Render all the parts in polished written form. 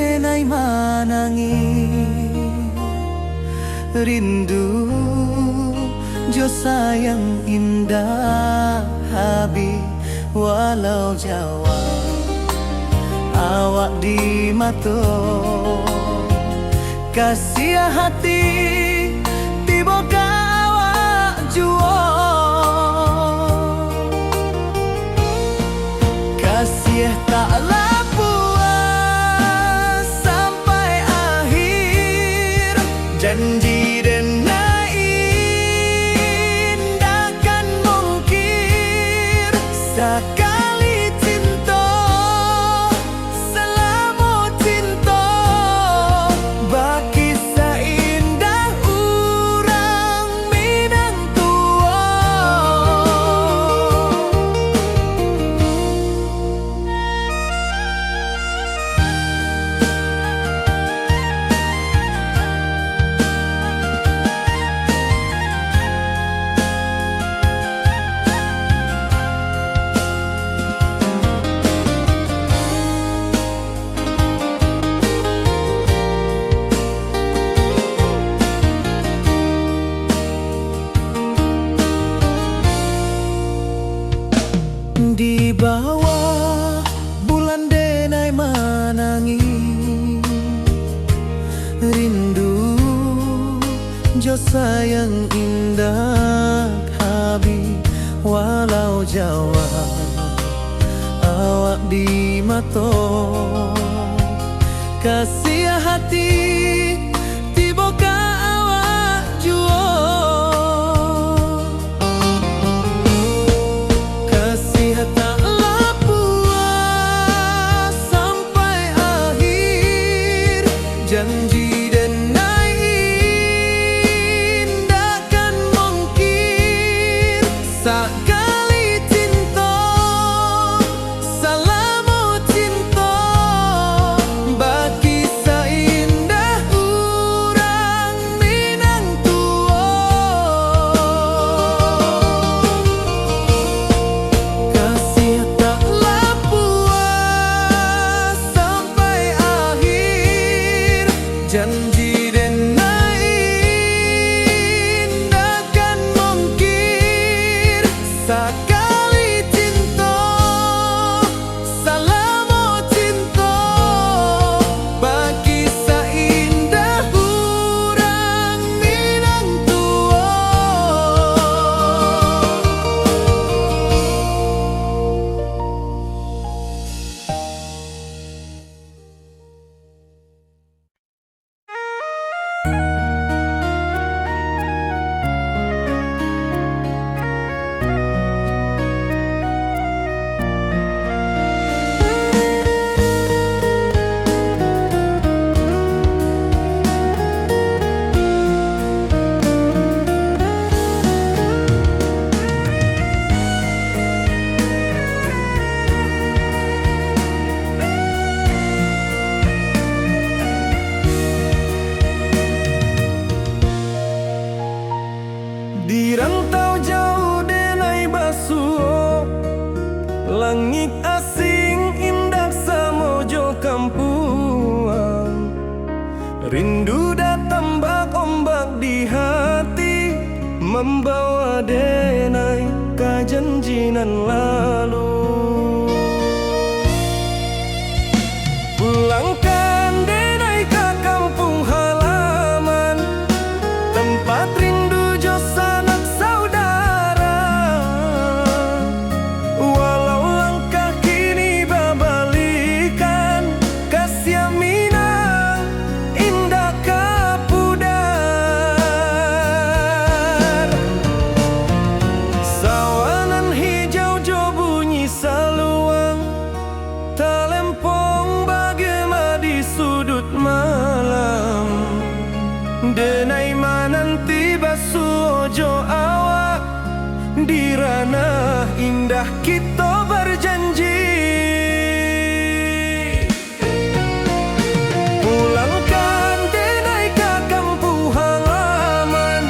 denai manangi rindu jo sayang indah habi walau Jawa awak di mato kasih hati tiba ka awak juo kasih tak puas sampai akhir janji denai indakan mungkir sekali cinta selama cinta baki seindah urang Minang tua. Di bawah bulan denai manangi rindu jo sayang indah habi walau Jawa awak di mato kasih hati tiba ka awak juo taklah puas sampai akhir janji denai indakan mungkir sekali cinta selama cinta baki seindah urang Minang tua kasih taklah puas sampai akhir janji denai indakan mungkir sekali cinta selama cinta baki seindah urang Minang tua. Di rantau jauh denai basuh langit asing indah samojo kampuang rindu datang ombak di hati membawa denai ke janjinan lalu pulangkan denai ke kampung halaman tempat rindu jo sanak saudara walau langkah kini babalikan kasih Minang indah kapudar sawanan hijau jo bunyi saluang talempong bagaimana di sudut malam denai mananti basuh jo awak di ranah indah kita berjanji pulangkan denai ke kampung halaman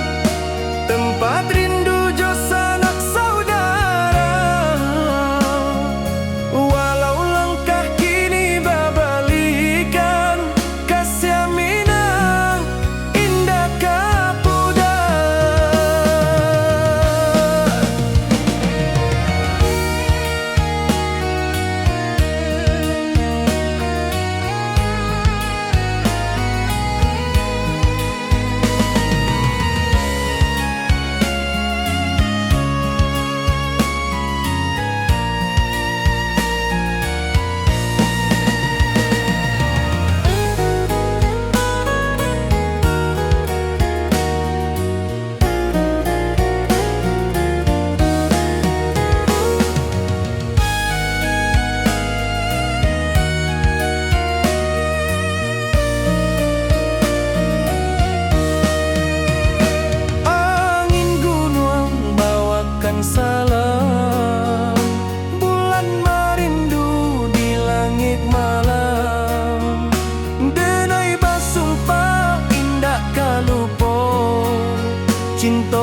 tempat rindu jo sanak saudara walau langkah kini babalikan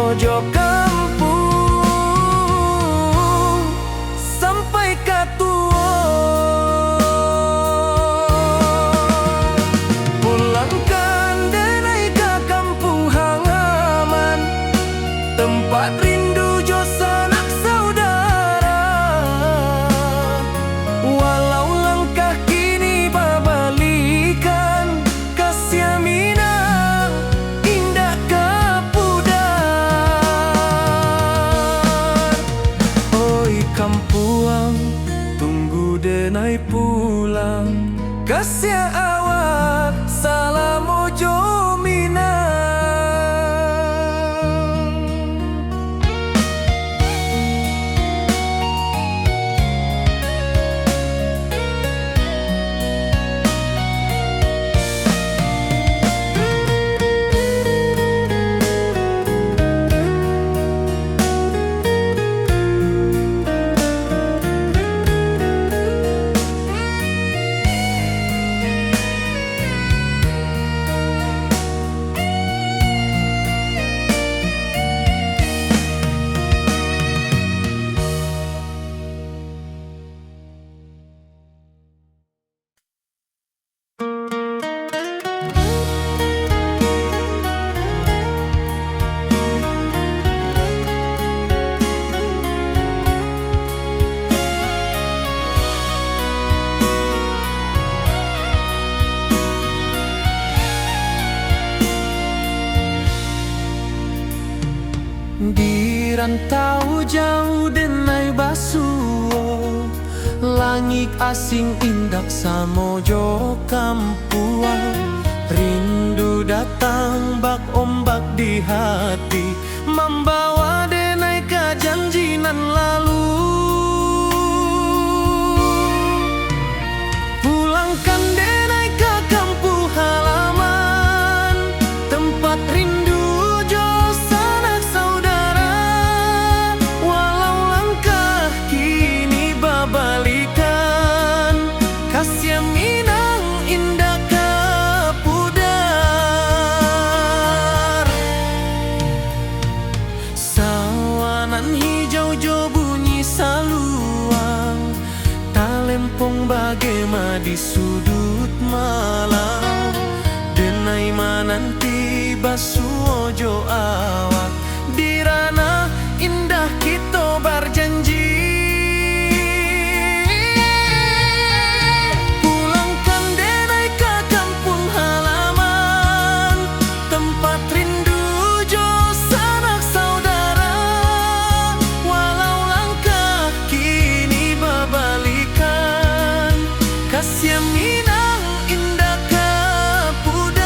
ojo kampung sampai katuo. Pulangkan denai ke kampung halaman, tempat rindu jo sanak saudara. Walau langkah kini babalikan, kasih minang indah kepudar. Oi kampuang, tunggu denai pulang, kasih awak salam ojo minang. Di rantau jauh denai basuo, langit asing indak samojo kampuang. Rindu datang bak ombak di hati, membawa denai ke janji nan lalu. Pulangkan denai ke kampung halaman, tempat rindu bagema di sudut malam. Denai mananti basuojo awak, di ranah indah kita berjanji. Pulangkan denai ke kampung halaman, tempat rindu jo sanak saudara. Walau langkah kini babalikan, kasih minang indah kepudar.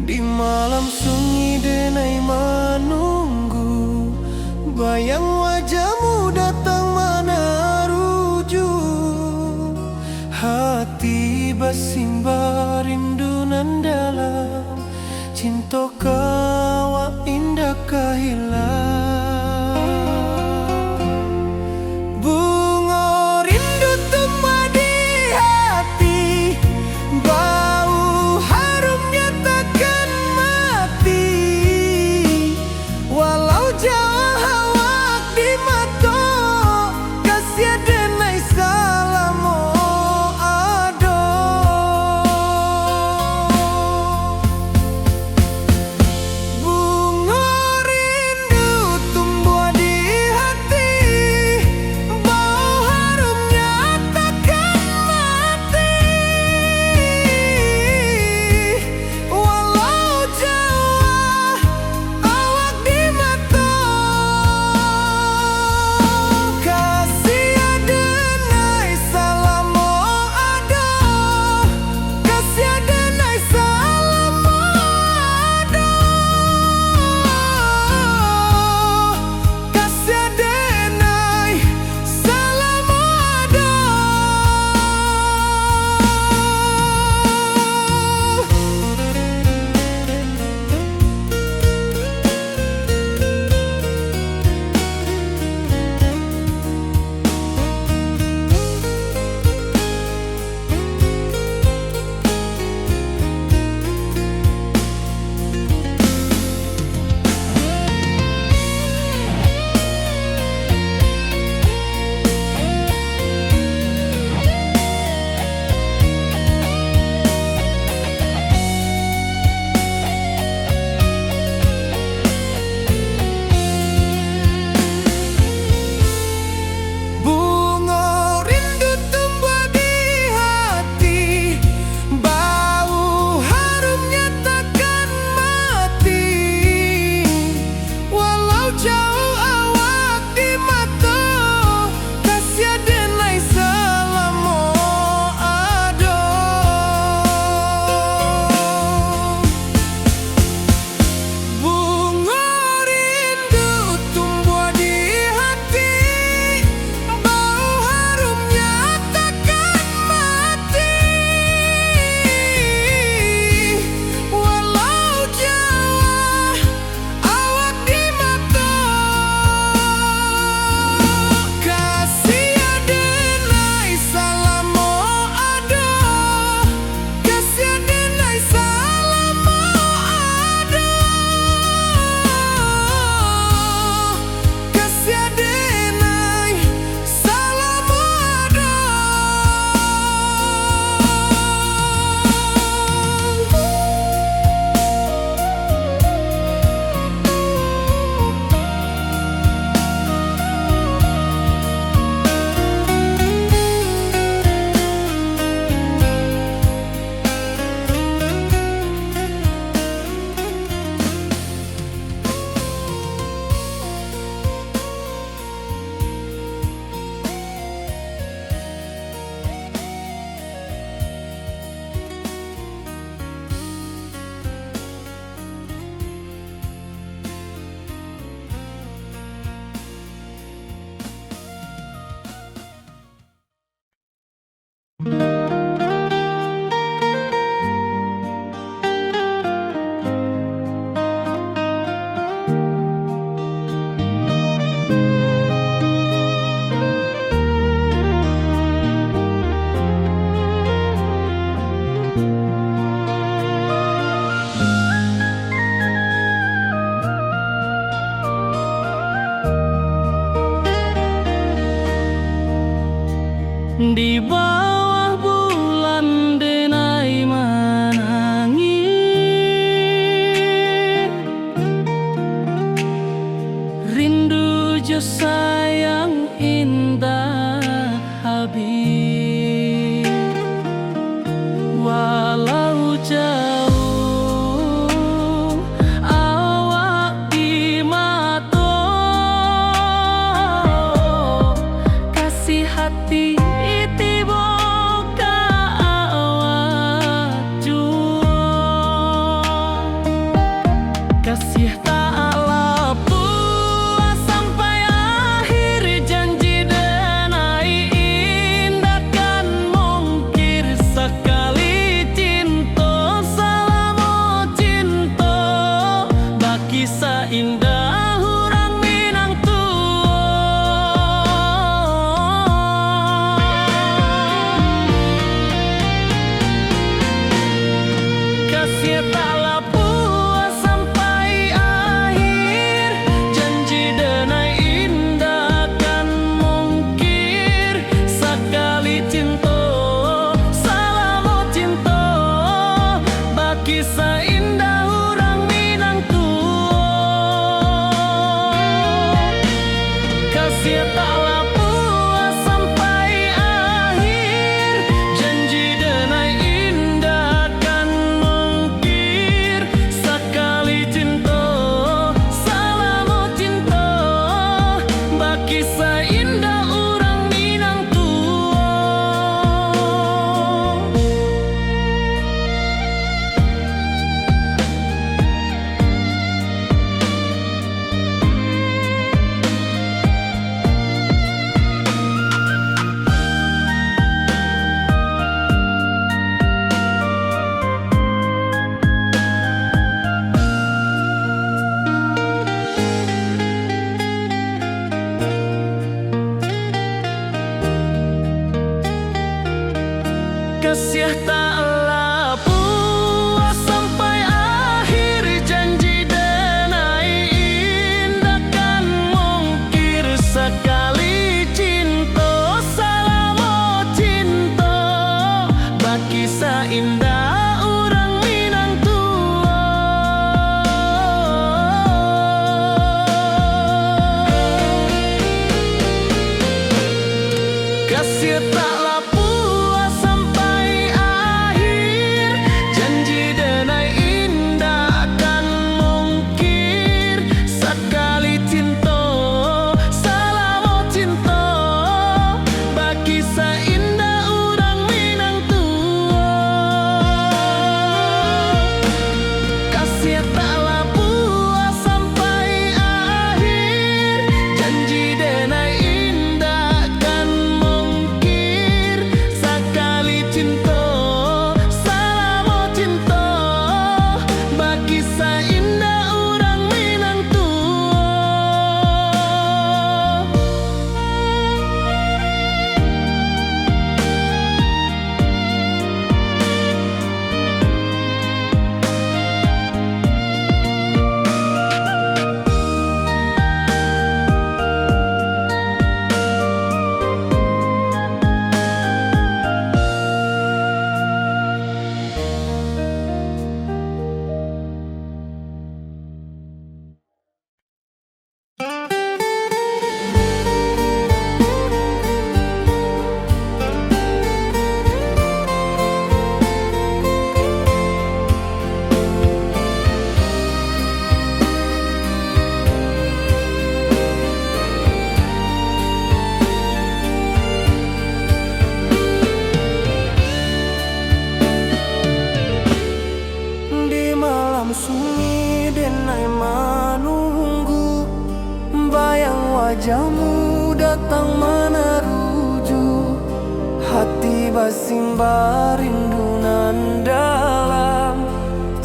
Di malam sunyi denai menunggu, bayang wajahmu datang mana ruju. Hati basimba rindu nan dalam, cinta kawa indah kahilang. Bunga rindu tumbuh di hati, bau harumnya takkan mati. Walau jauh hawak di mata, kasih denai salamo ado. Bunga rindu malam sunyi denai menunggu, bayang wajahmu datang meneruju. Hati basimba rindu nan dalam,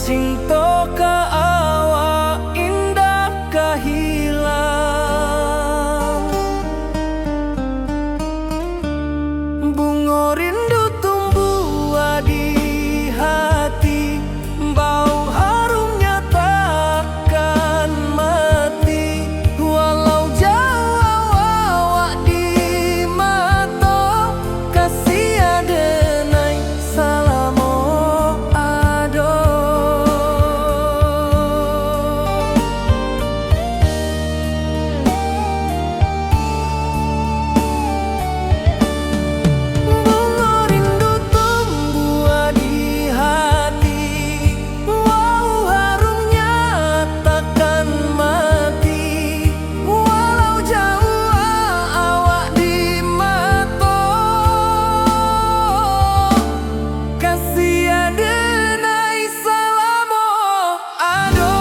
cinta ka awak indah ka hilang. Bunga rindu tumbuh di hati, bau harumnya takkan mati. Walau jauh awak di mata, kasih adenai salamo ado. Bunga rindu tumbuh di hati, wow harumnya takkan mati. Walau jauh awak di mata, kasih adenai salamo ado.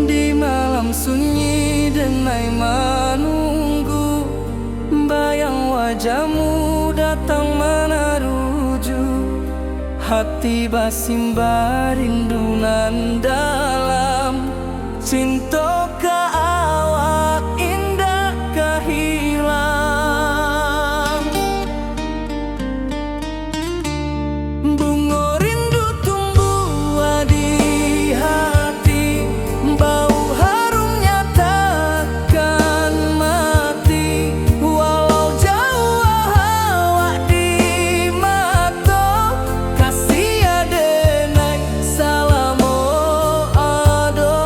Di malam sunyi denai menunggu, bayang wajahmu datang meneruju. Hati basimba rindu nan dalam, cinta ka awak indah ka hilang. Bunga rindu tumbuh di hati, bau harumnya takkan mati. Walau jauh awak di mata, kasih adenai salamo ado.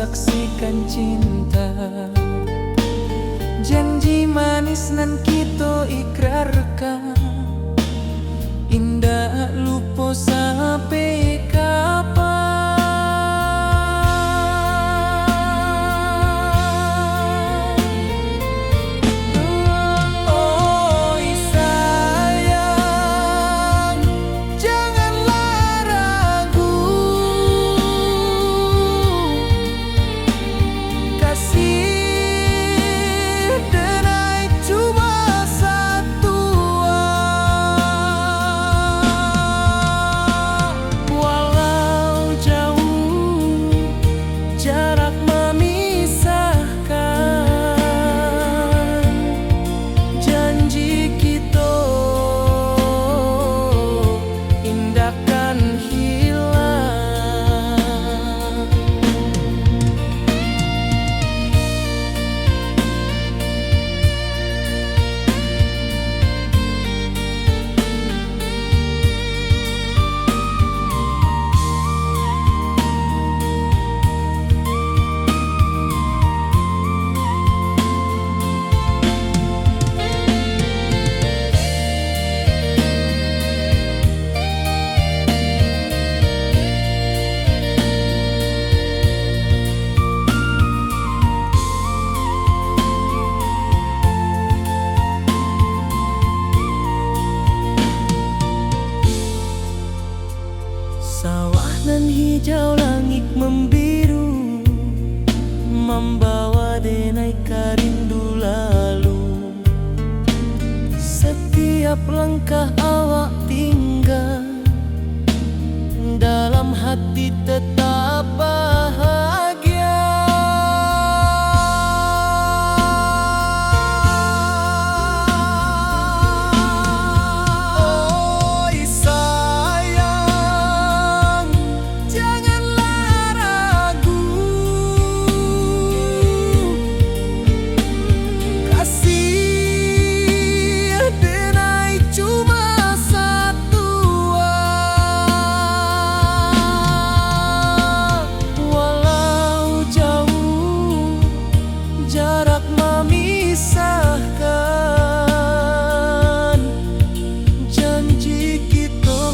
saksikan cinta. Janji manis nan kita ikrarkan, indah lupa sampai kapan. Oi sayang, janganlah ragu, kasih denai cuma satu. Walau jauh jarak memisahkan, janji kita indahkan hilang. Sawah nan hijau, langit membiru, membawa denai karindu lalu. Setiap langkah awak tinggal, dalam hati tetap bahagia. Oi sayang, janganlah ragu, kasih denai cuma satu. Walau jauh jarak memisahkan, janji kita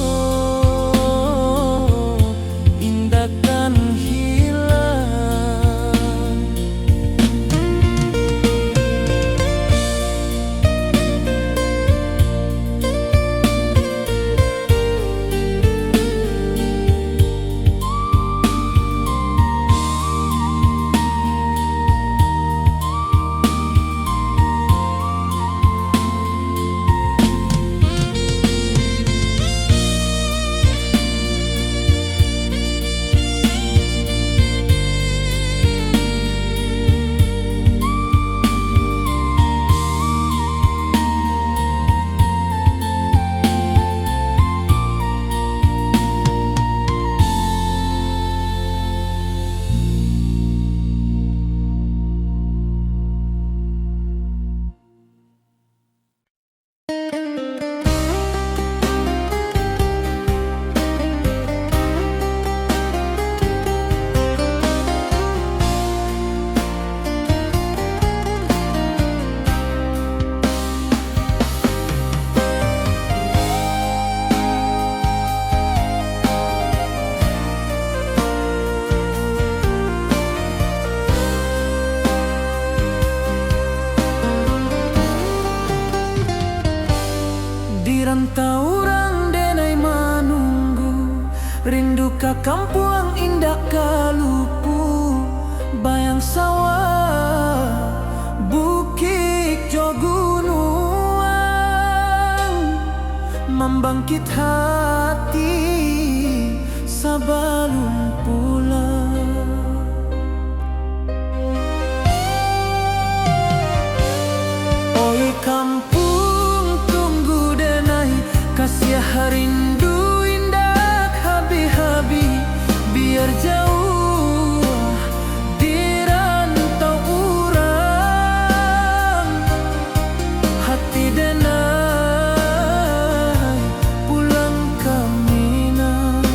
indahkan hilang. Di rantau orang denai menunggu, rindu ka kampung indah kalupu. Bayang sawah, bukit jo gunung, membangkit hati sebelum pulang. Oi kampung tunggu denai, kasih rindu indah habi-habi. Biar jauh di rantau urang, hati denai pulang ke Minang.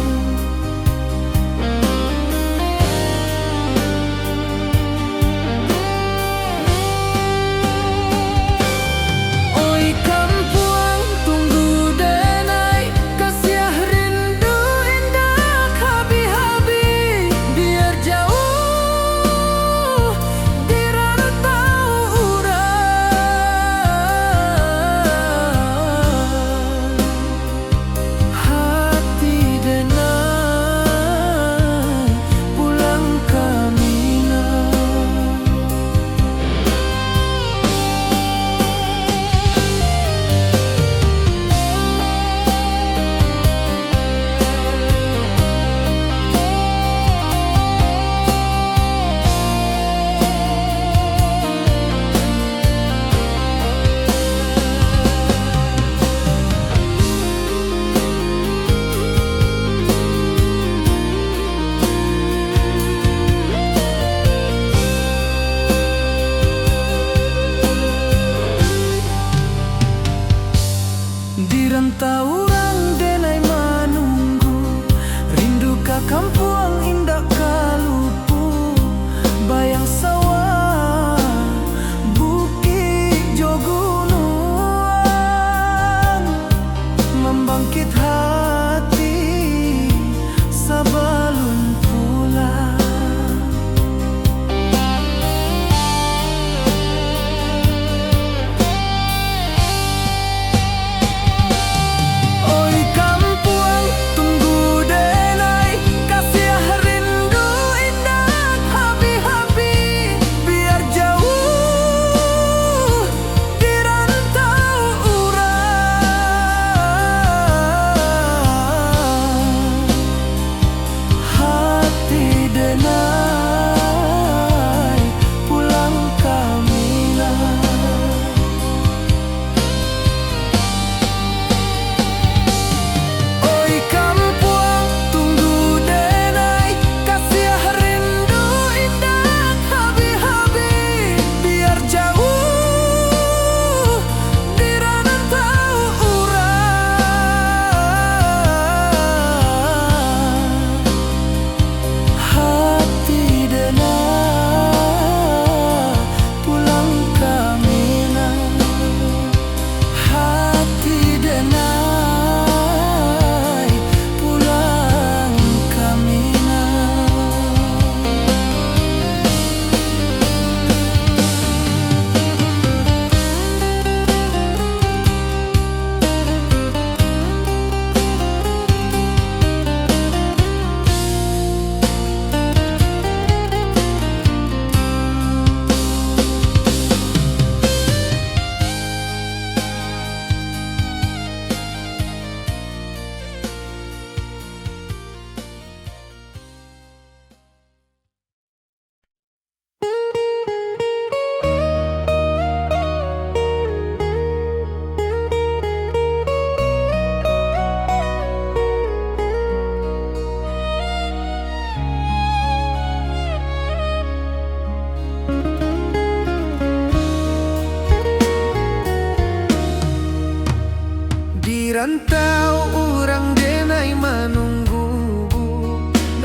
rantau urang denai manunggu,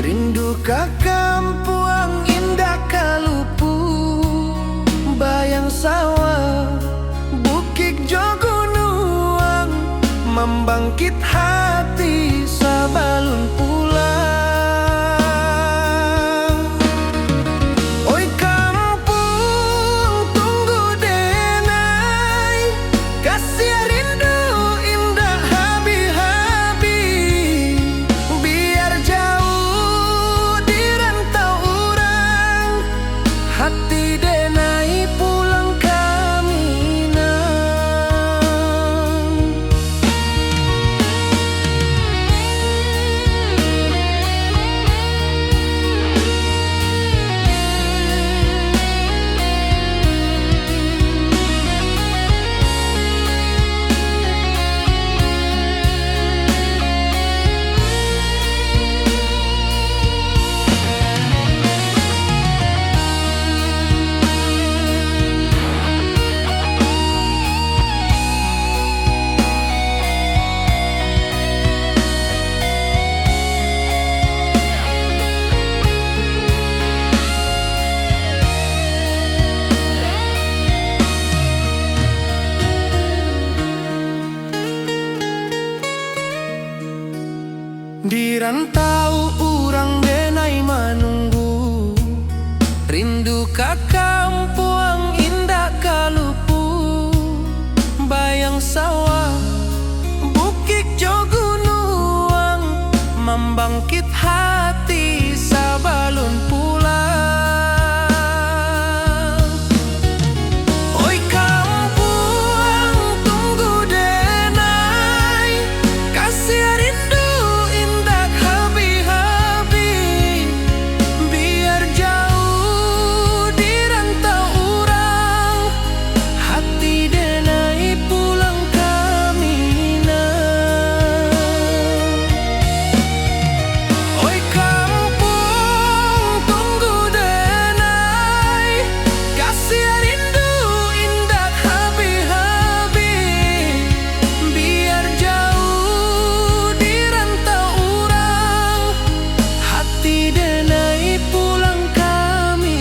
rindu ka kampuang indah kalupu, bayang sawah bukit jogunuang, membangkit hati sabalun pulang. Oi kampung tunggu denai, kasih rindu indah habi-habi, biar jauh di rantau urang, hati denai pulang ka Minang. Di rantau urang denai manunggu, rindu ka kampuang indah kalupu, bayang sawah bukit jogunuang, membangkit hati sabalun pulang. Oi kampuang tunggu denai, kasih rindu indah habi-habi, biar jauh di rantau urang, hati denai pulang ka Minang. Oi kampung tunggu denai, kasih rindu indah habi-habi, biar jauh di rantau urang, hati denai pulang ka Minang.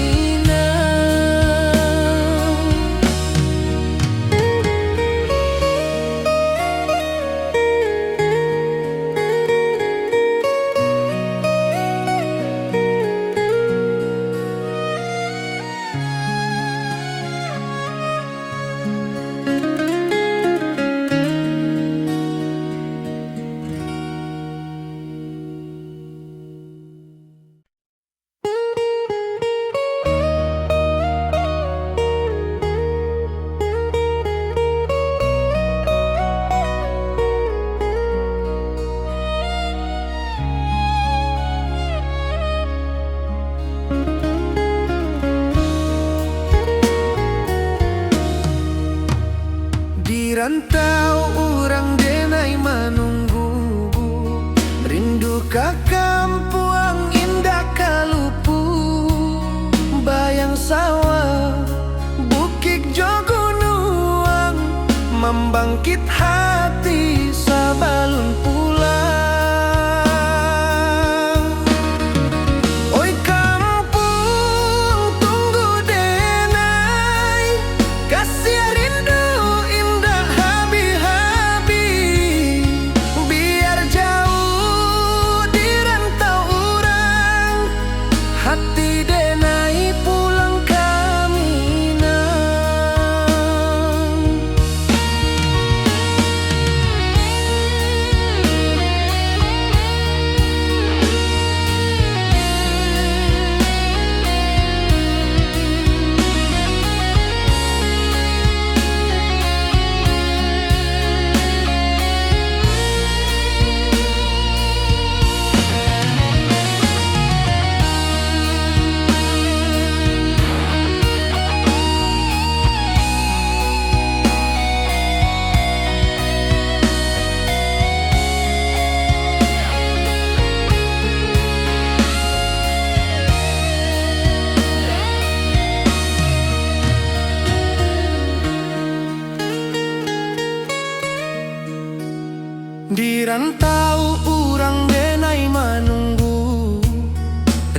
Di rantau urang denai manunggu, rindu ka kampuang indah kalupu, bayang sawah bukit jogunuang, membangkit hati sabalun pulang. Oi kampung tunggu denai, kasih rindu indah habi-habi, biar jauh di rantau urang, hati denai pulang ka Minang.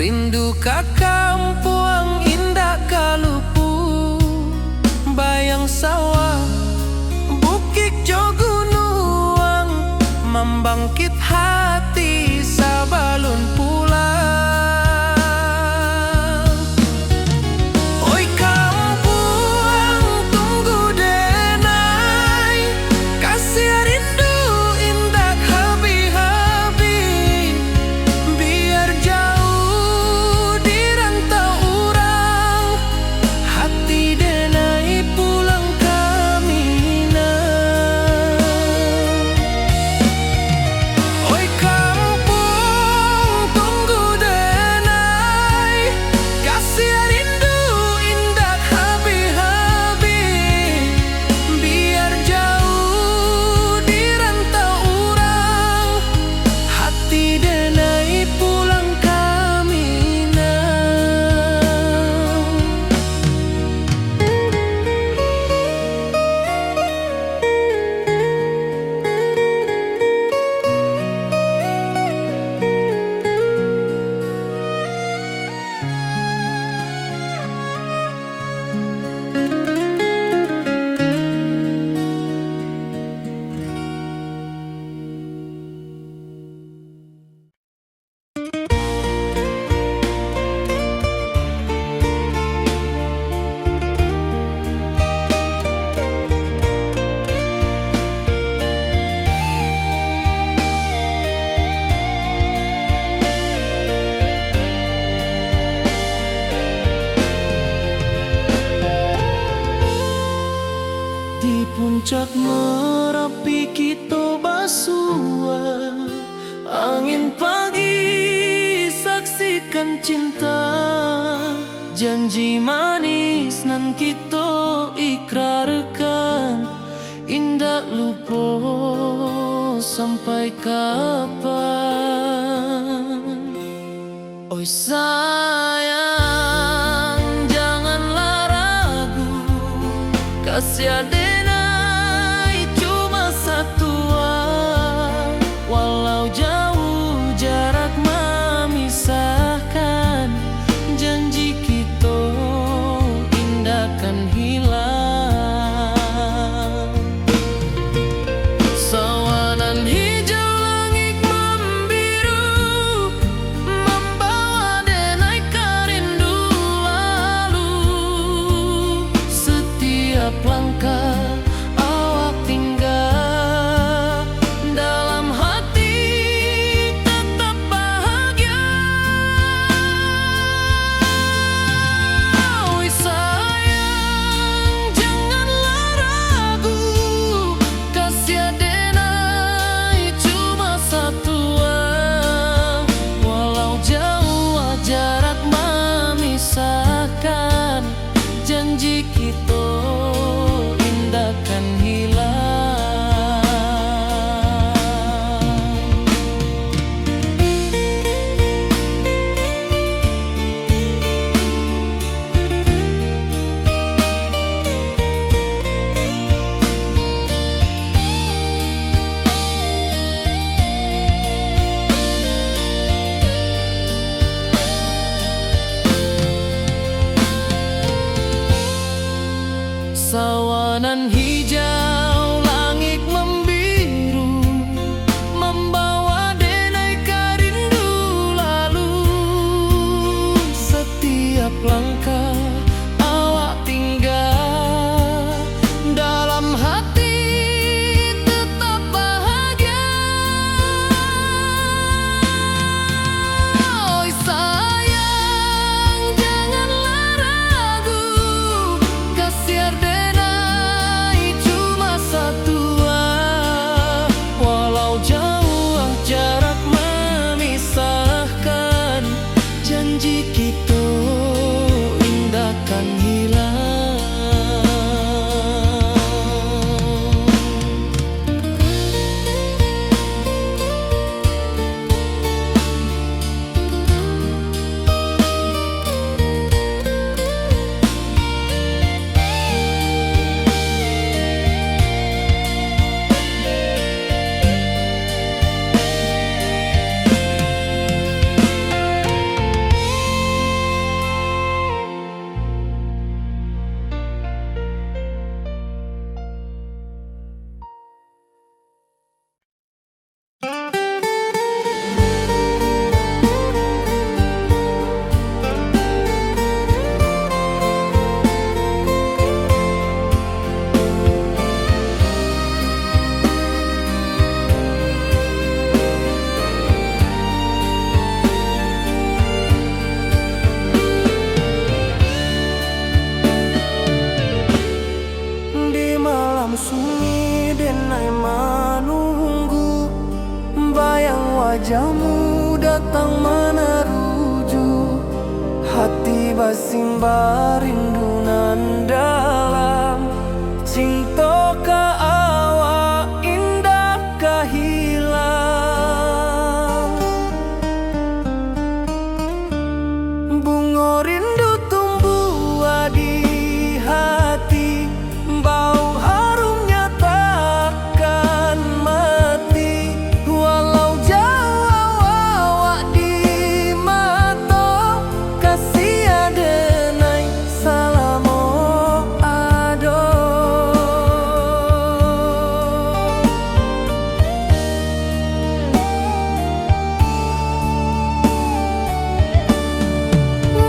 Rindu ka kampung indah kalupu, bayang sawah, bukit jo gunung, membangkit hati sabalun pulang. Oi kampung tunggu denai, kasih rindu indah habi-habi, biar jauh di rantau urang, hati denai pulang kami nah. Oi kampung tunggu denai, kasih rindu indah habi-habi, biar jauh di rantau urang, hati denai pulang kami nah. Di puncak Merapi kita basua, angin pagi saksikan cinta, janji manis nan kita ikrarkan, indah lupa sampai kapan. Oi sayang janganlah ragu, kasih denai cuma satuan, walau jauh jarak memisahkan, janji kita indahkan hilang. Sawanan hijau langit membiru, membawa denai kerindu lalu, setiap langkah awak tinggal, dalam hati tetap bahagia. Oi sayang janganlah ragu, kasih denai cuma satuan, walau jauh jarak memisahkan, janji kita indahkan hilang. Sawanan hijau langit membiru, membawa denai kerindu lalu, setiap langkah awak tinggal, dalam hati tetap bahagia. Oi sayang janganlah ragu, kasih denai cuma basimba rindu nan dalam cinta ka awak indah kahilang. Bunga rindu tumbuh di hati, bau harumnya takkan mati. Walau jauh awak di mata, kasih adenai salamo ado.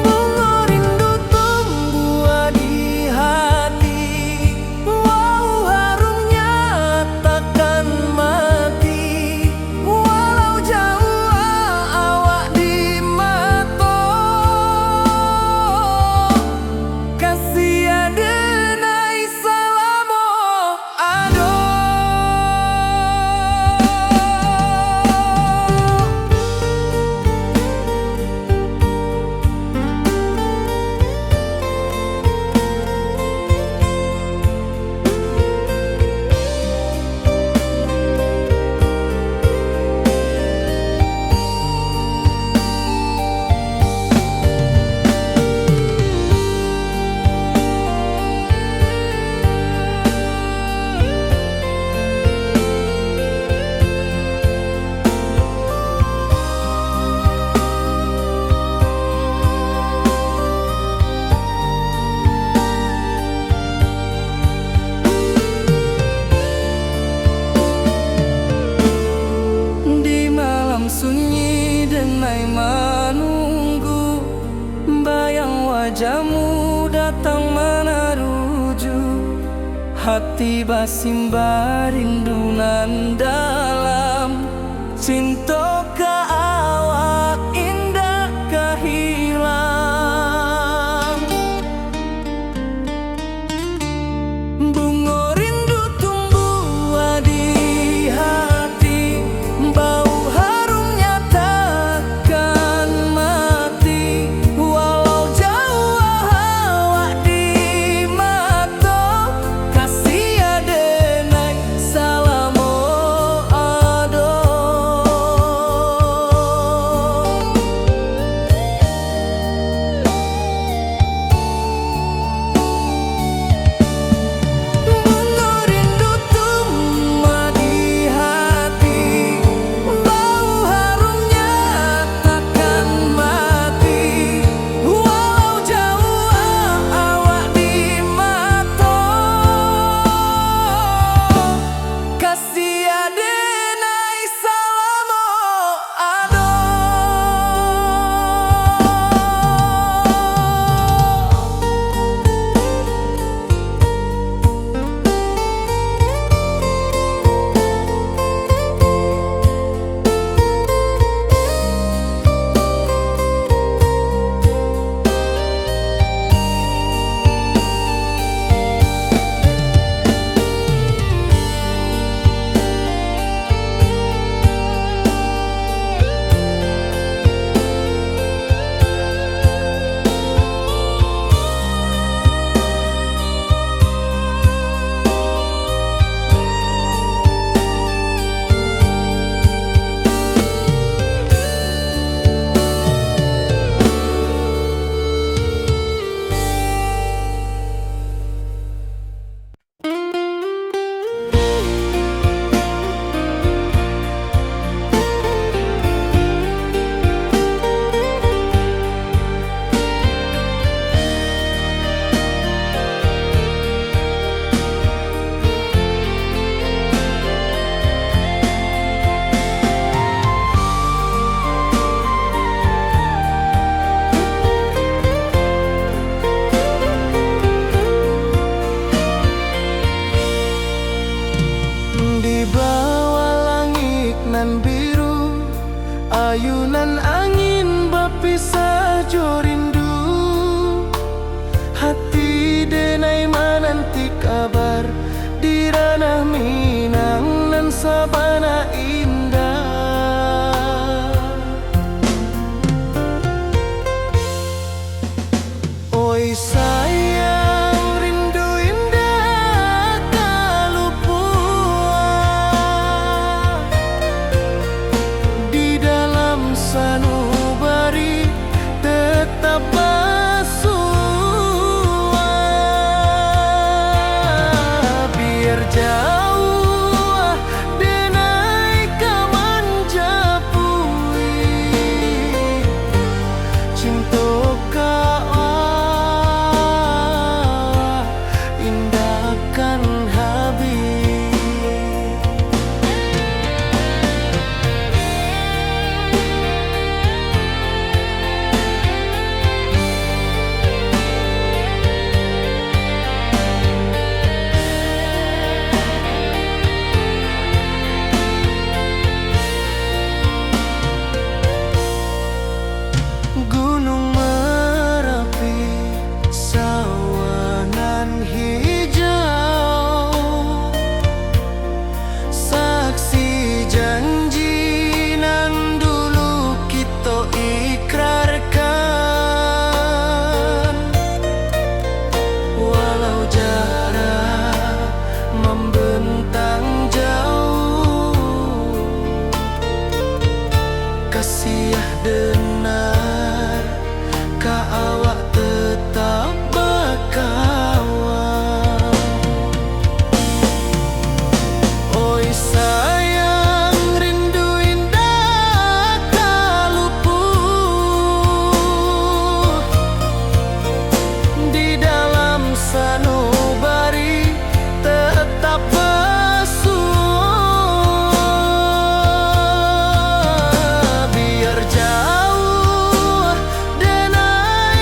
Bunga rindu tumbuh di hati, wow harumnya takkan mati. Walau jauh awak di mata, kasih adenai salamo ado. Di malam sunyi denai menunggu, bayang wajahmu datang meneruju. Hati basimba rindu nan dalam cinta ka awak indah kahilang. Bunga rindu tumbuh di hati, bau harumnya takkan mati. Walau jauh awak di mata, kasih adenai salamo ado. Oi sayang, rindu indah kalupua di dalam sanubari tetap bersua. Biar jauh denai kaman japui cinta indahkan habis. Gunung Merapi, sawangan hijau, saksi janji nan dulu kita ikrarkan. Walau jarak membentang jauh, kasih denar ka awak tetap berkawan. Oi sayang, rindu indah kaluput di dalam sanubari tetap bersua. Biar jauh denai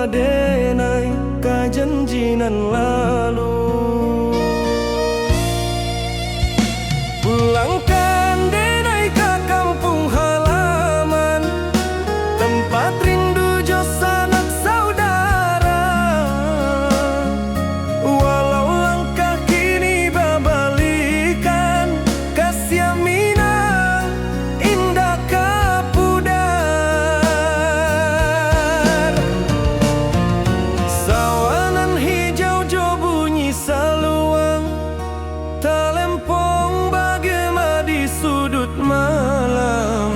denai ka janji nan lalu. Pulangkan denai ke kampung halaman, tempat rindu jo sanak saudara. Walau langkah kini babalikan, kasih minang indah kapudar. Sawanan hijau jo bunyi saluang, talempong bagema di sudut malam.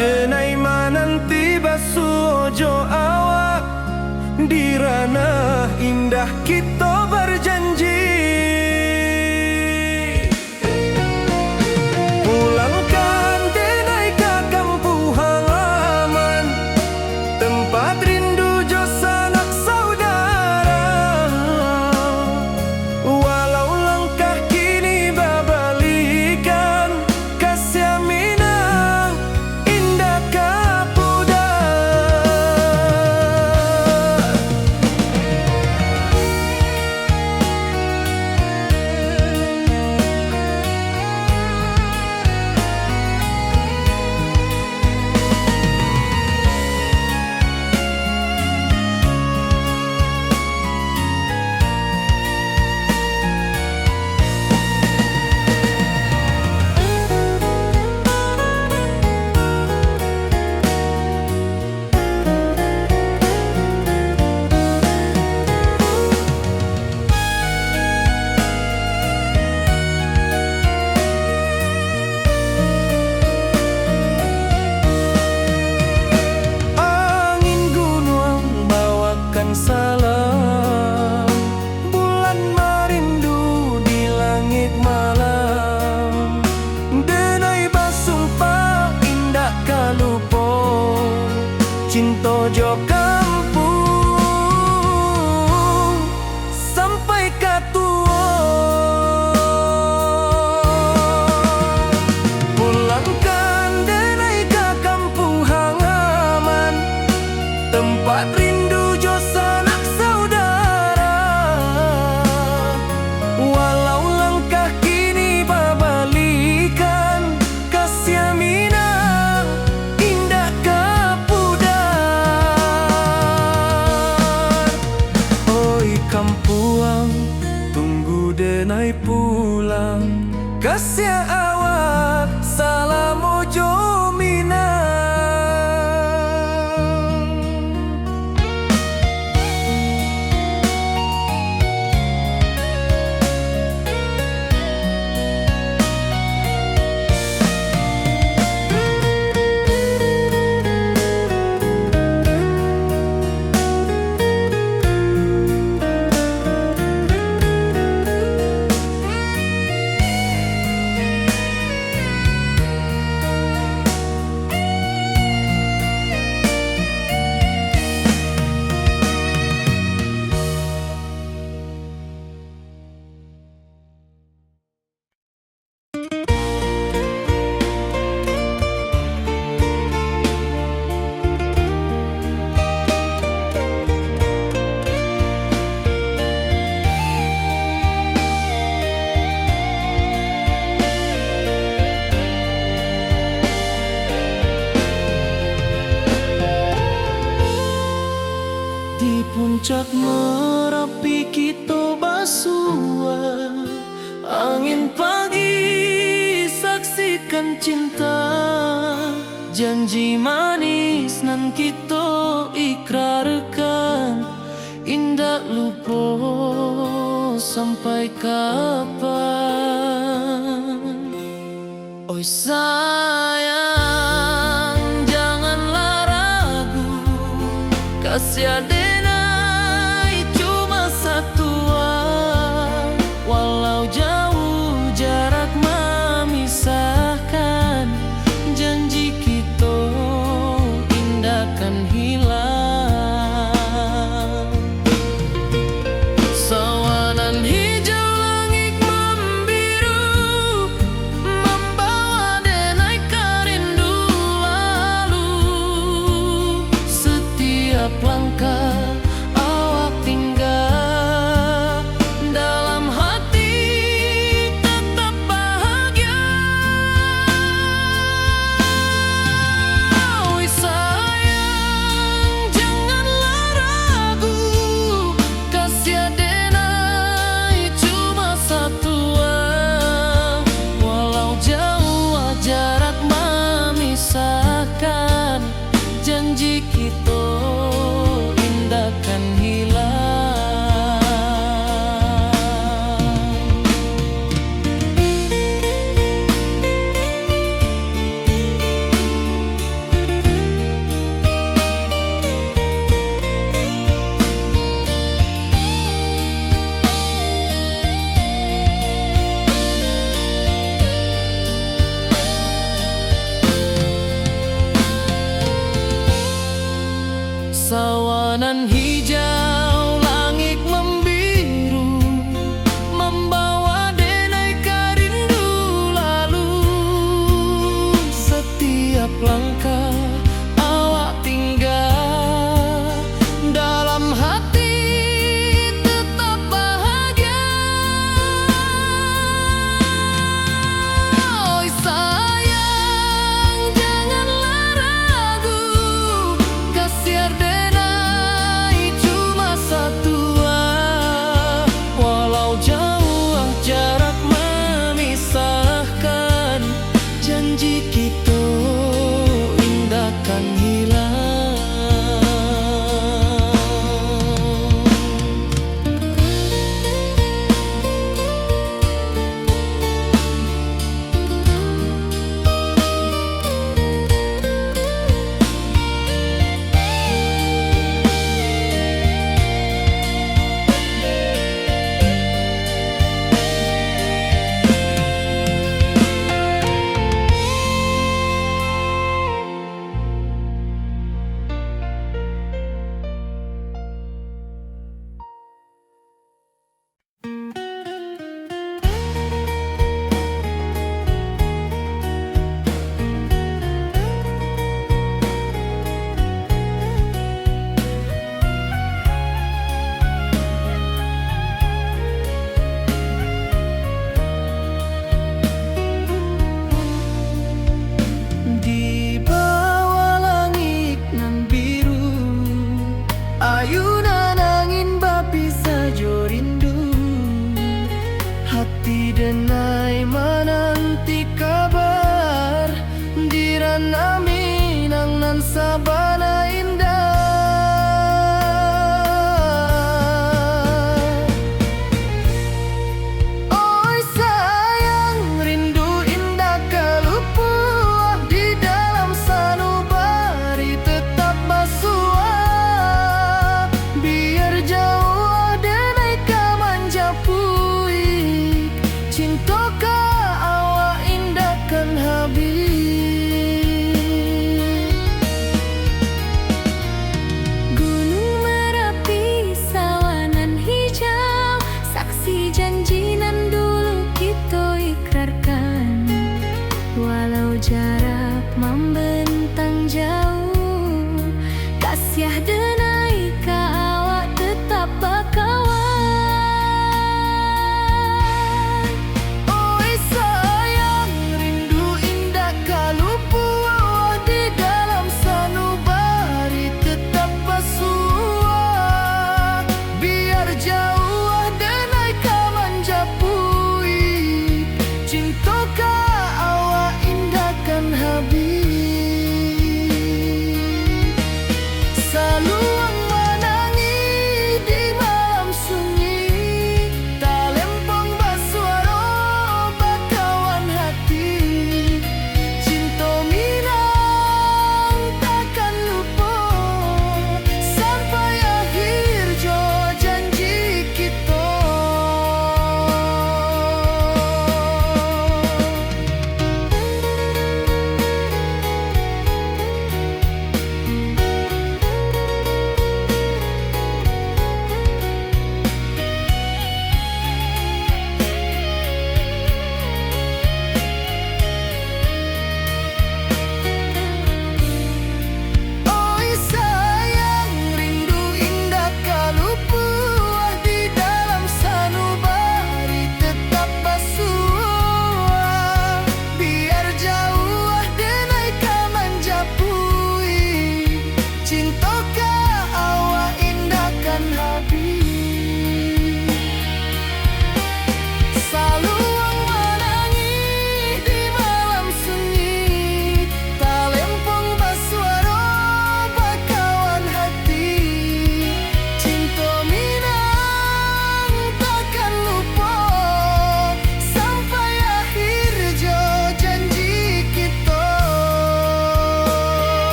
Denai mananti basuojo awak, di ranah indah kita berjanji. Pulangkan denai ke kampung halaman, tempat rindu jo sanak saudara. Walau langkah kini babalikan, kasih minang indah kapudar. Angin gunung bawakan salam, bulan merindu di langit malam. Denai basumpah indah kalupo, cinta jo kampung sampai katua. Pulangkan denai ke kampung halaman, tempat rindu jo sanak saudara. Walau langkah kini babalikan, kasih minang indah kapudar. Oi kampuang, tunggu denai pulang, kasih awak salam ojo minang. Di puncak Merapi kita basua, angin pagi saksikan cinta. Janji manis nan kita ikrarkan, indah lupa sampai kapan. Oi sayang, janganlah ragu, kasih denai cuma satuan. Walau jauh jarak memisahkan, janji kita indahkan hilang. Sawanan hijau langit membiru, membawa denai kerindu lalu. Setiap langkah Hutan hijau, langit membiru, membawa denai rindu lalu. Setiap langkah awak tinggal, dalam hati tetap bahagia. Oi sayang, janganlah ragu, kasiar denai cuma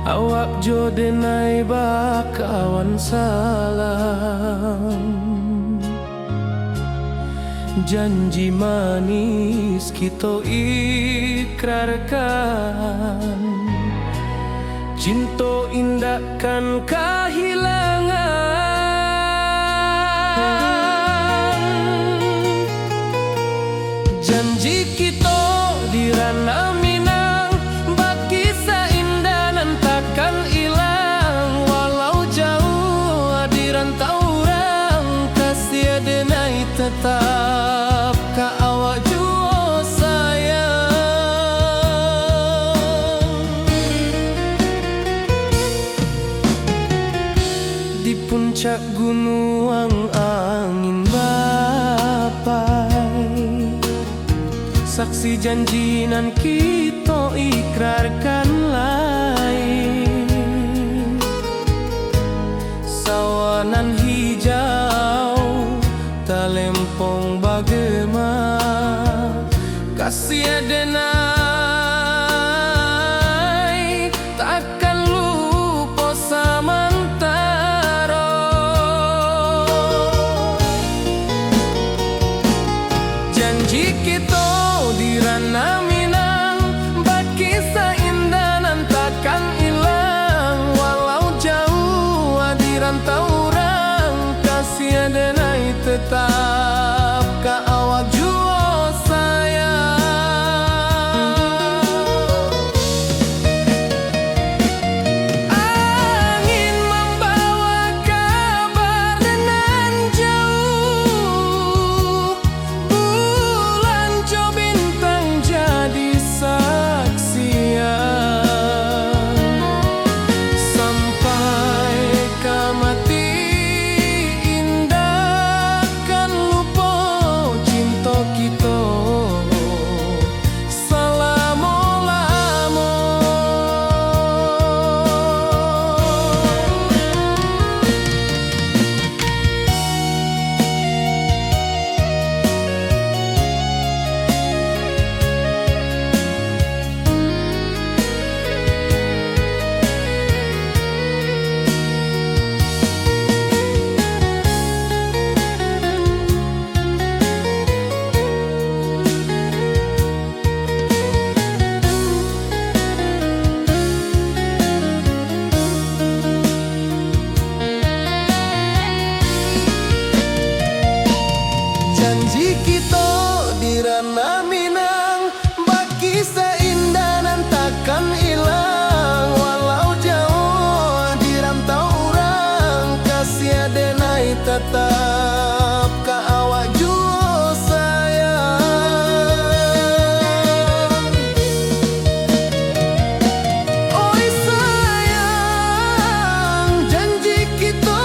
Awak jo denai bakawan salam, janji manis kita ikrarkan, cinta indahkan kehilangan. Janji kita di ranah Minang, bagi seindah nan takkan hilang. Walau jauh di rantau orang, kasih denai tetap ka awak jua sayang. Di puncak gunung angin bapai, saksi janji nan kita ikrarkan lain. Sawanan hijau talempong bagema, kasih denai takkan lupa samantara. Janji kita di ranah Minang, bagi seindah nan takkan hilang. Walau jauh di rantau orang, kasih denai tetap ka awak jua sayang. Angin membawa kabar nan jauh, bulan jo bintang jadi saksian. Sampai ke mati indah kan lupa cinta kita selama-lama. Janji kita di ranah Minang, bagi seindah nan takkan hilang. Walau jauh di rantau orang, kasih denai tetap ka awak jua sayang. Oi sayang, janji kita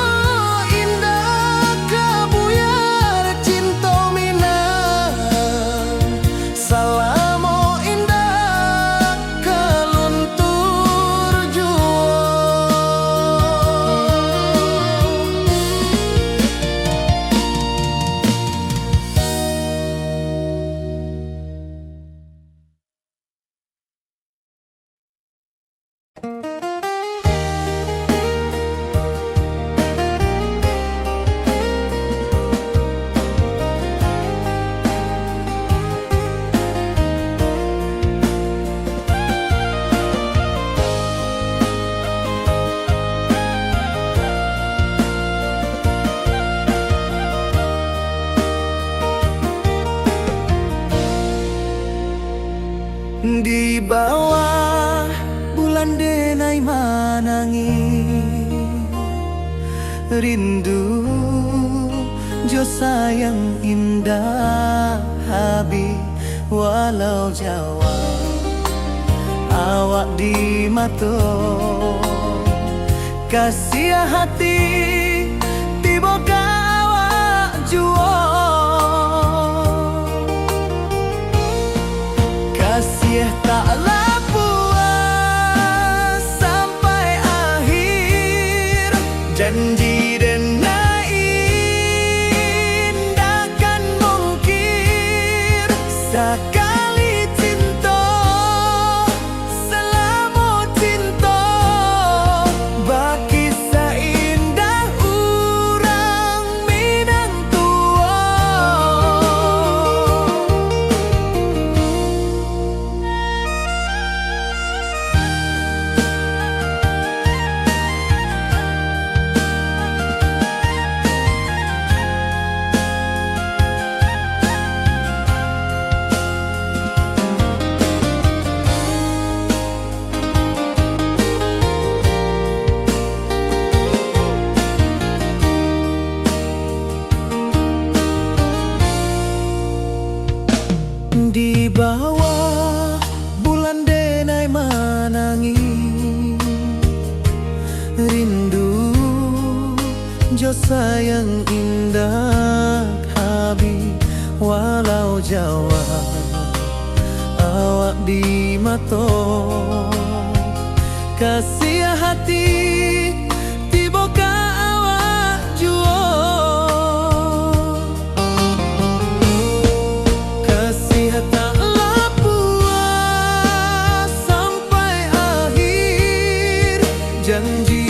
indah kabuyar cinta Minang. Salamo indah keluntur jua. Di bawah bulan denai manangi, rindu jo sayang indah habi. Walau Jawa awak di mato, kasih hati tiba awak jua. Kasih taklah puas sampai akhir, janji denai indahkan mungkir. Sekali cinta selama cinta jo sayang indah habi walau Jawa awak di mato kasih hati tiboka awak juo kasih tak puas sampai akhir janji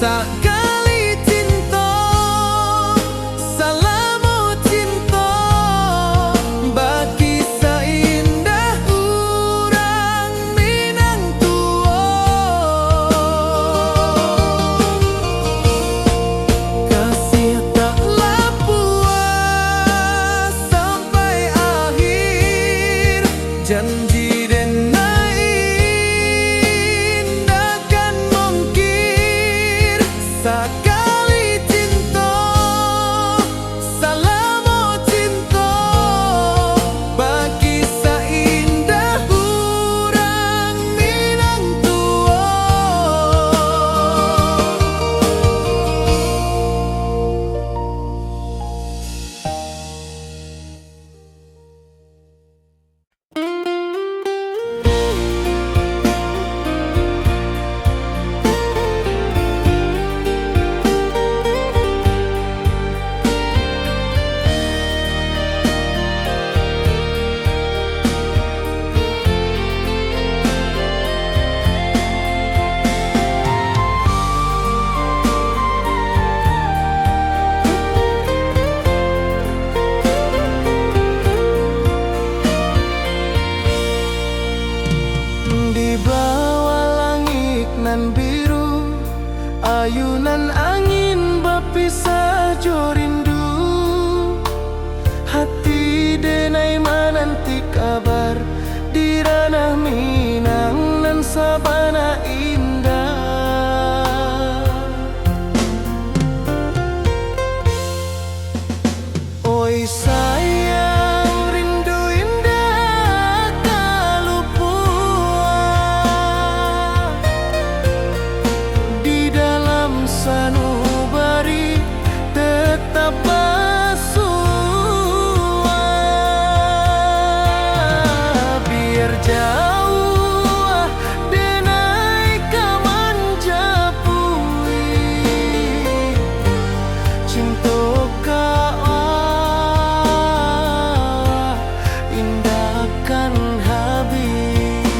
sakali cinta salamu cinta bagi seindah urang Minang tua kasih taklah puas sampai akhir janji sakali cinta salamu cinta bagi seindah urang Minang tua di bawah langit nan biru ayunan angin berpisah jo rindu hati denai menanti kabar di ranah Minang nan sabana indah oi sayang rindu indah kalupua di dalam sanubari tetap bersua biar jauh denai kaman japui cinta indahkan habis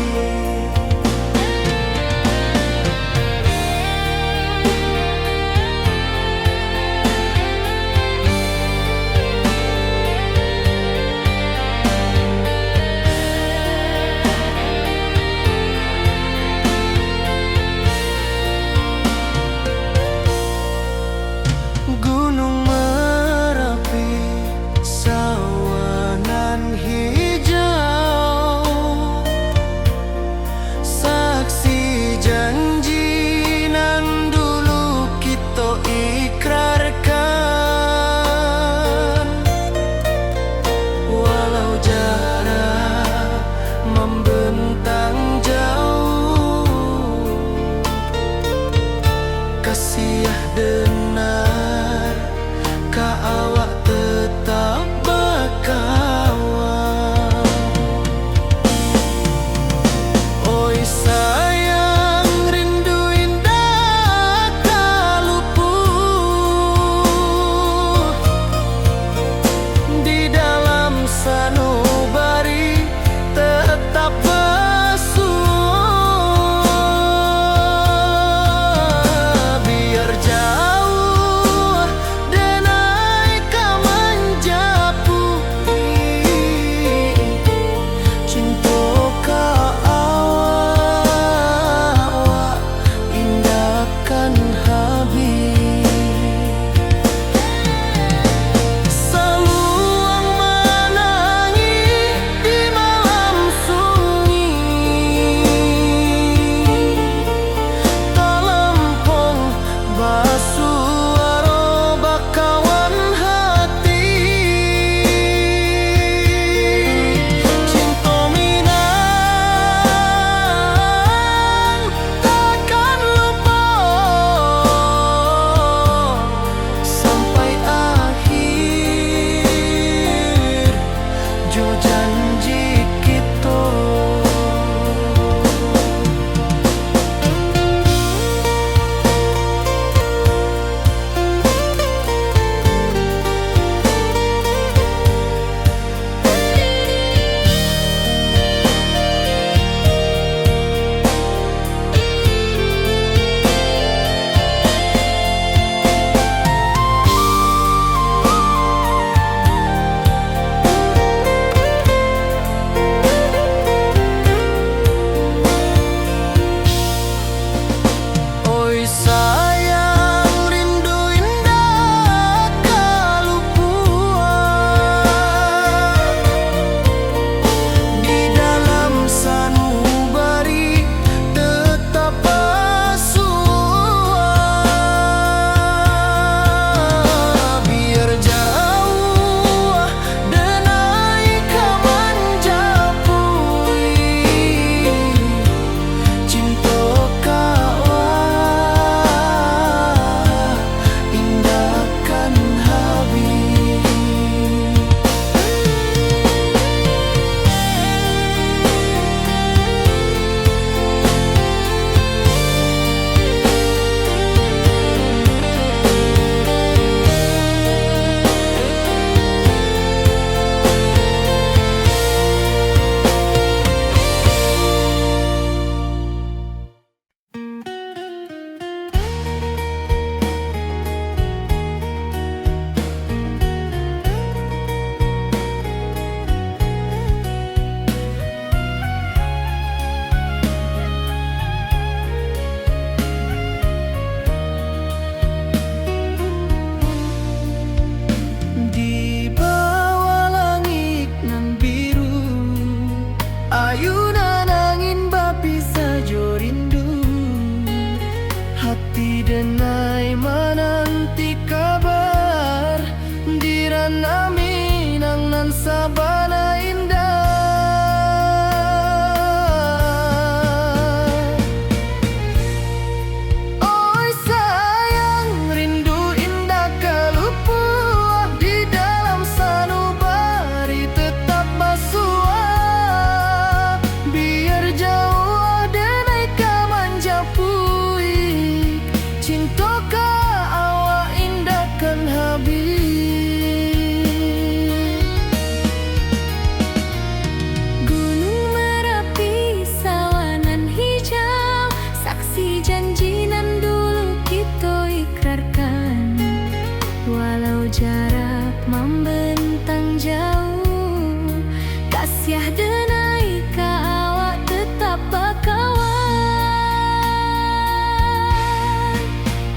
Kasiah denai ka awak tetap bakawan.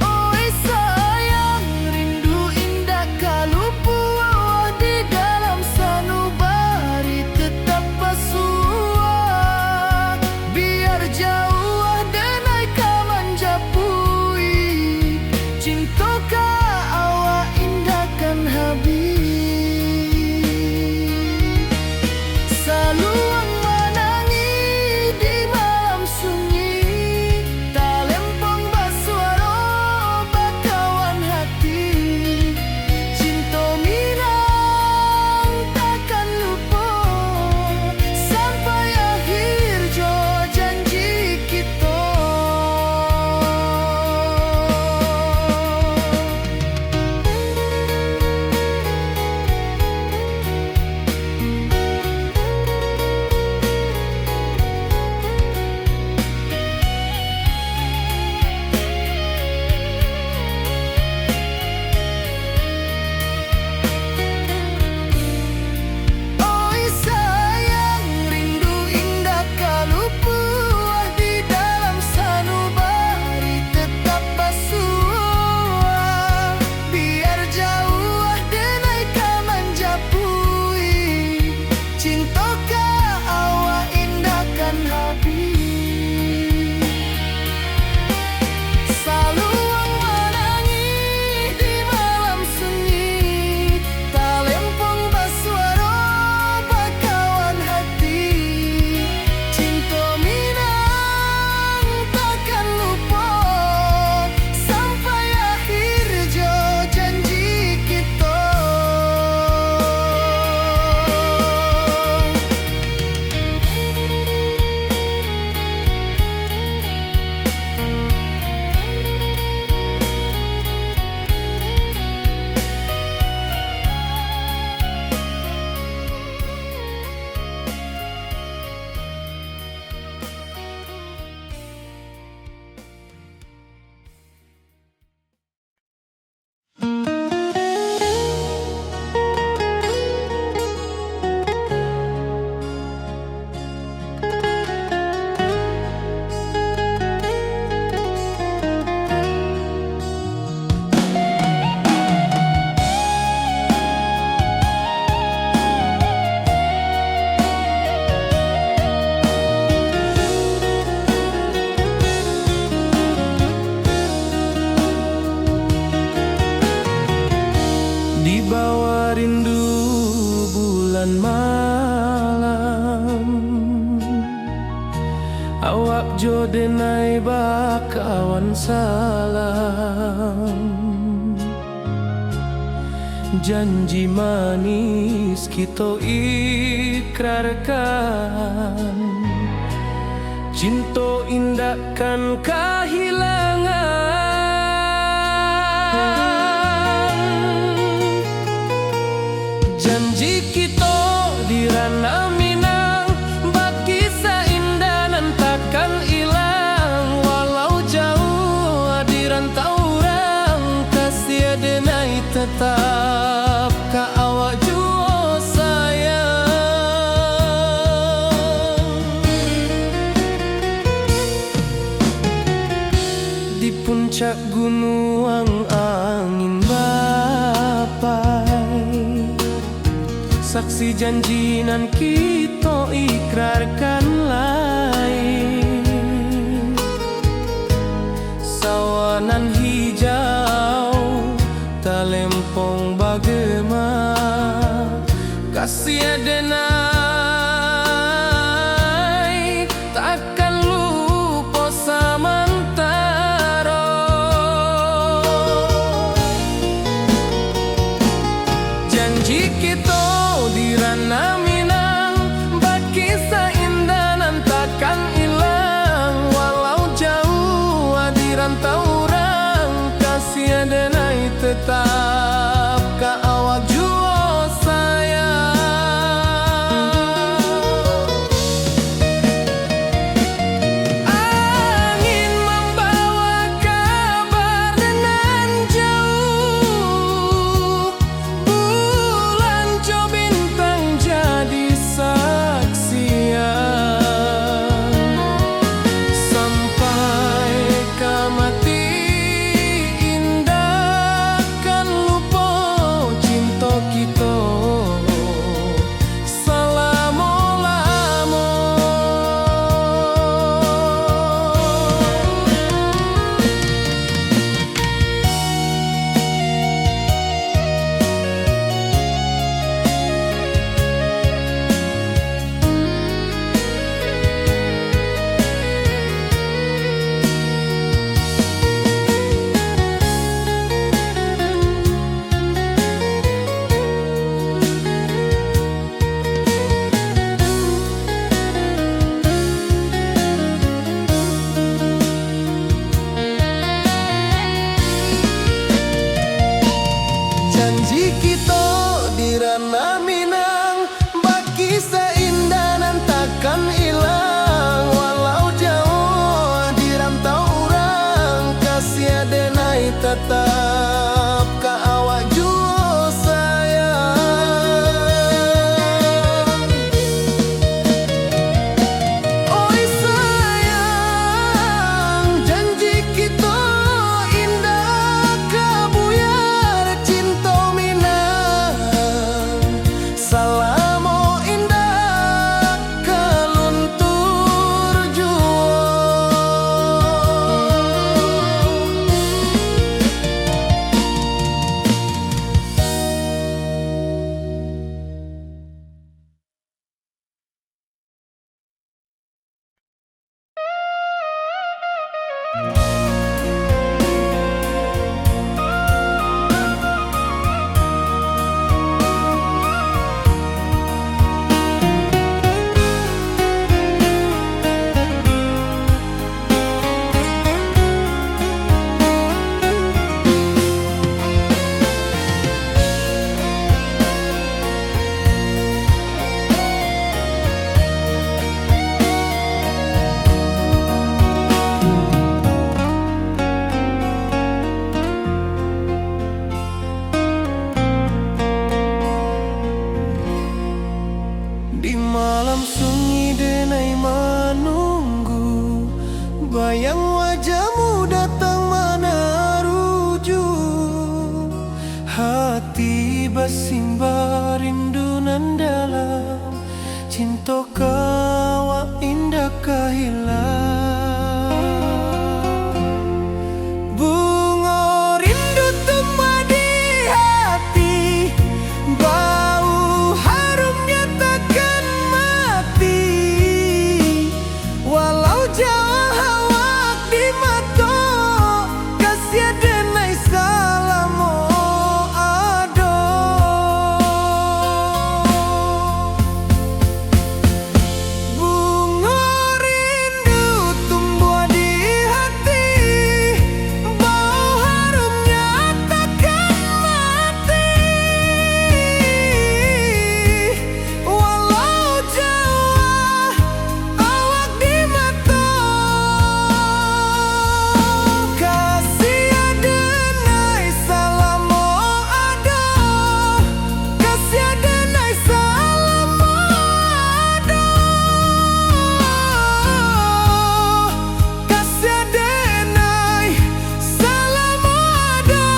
Oi sayang, rindu indah kalupu awak di dalam sanubari tetap pasuah. Biar jauh denai ka manjapui, cinta ka awak indahkan habis. Saluang menangi di malam sunyi, tak lempong basuaro bakawan hati. Cinta minang takkan lupa sampai akhir jo janji kita. Oi sayang, rindu indah kalupu di dalam sanubari tetap basuah. Biar jauh denai ka manjapui, cinta ka awak indahkan habis. Saluang menangi di malam sunyi, tak lempong basuaro bakawan hati. Cinta minang takkan lupa sampai akhir jo janji kita. Di bawah rindu bulan malam, awak jo denai bakawan salam. Janji manis kita ikrarkan, cinta indahkan kehilangan. Janji kita di ranah Minang, bakisah indah nan takkan hilang. Walau jauh di rantau orang, kasih denai tetap ka awak jua sayang. Di puncak gunung angin bapai, saksi janji nan kita ikrarkan lain. Sawanan hijau tak lempong bagema, kasih denai takkan lupa samantara. Janji kita di ranah Minang, Malam sunyi denai menunggu, bayang wajahmu datang mana rujuk. Hati bersimba rindu nan dalam, cinta kawa indah kehilang. Bunga rindu tumbuh di hati, bau harumnya takkan mati. Walau jauh awak di mata, kasih denai salamo ado. Bunga rindu tumbuh di hati, bau harumnya takkan mati. Walau jauh awak di mata, kasih denai salamo ado, kasih denai salamo ado, kasih denai salamo ado.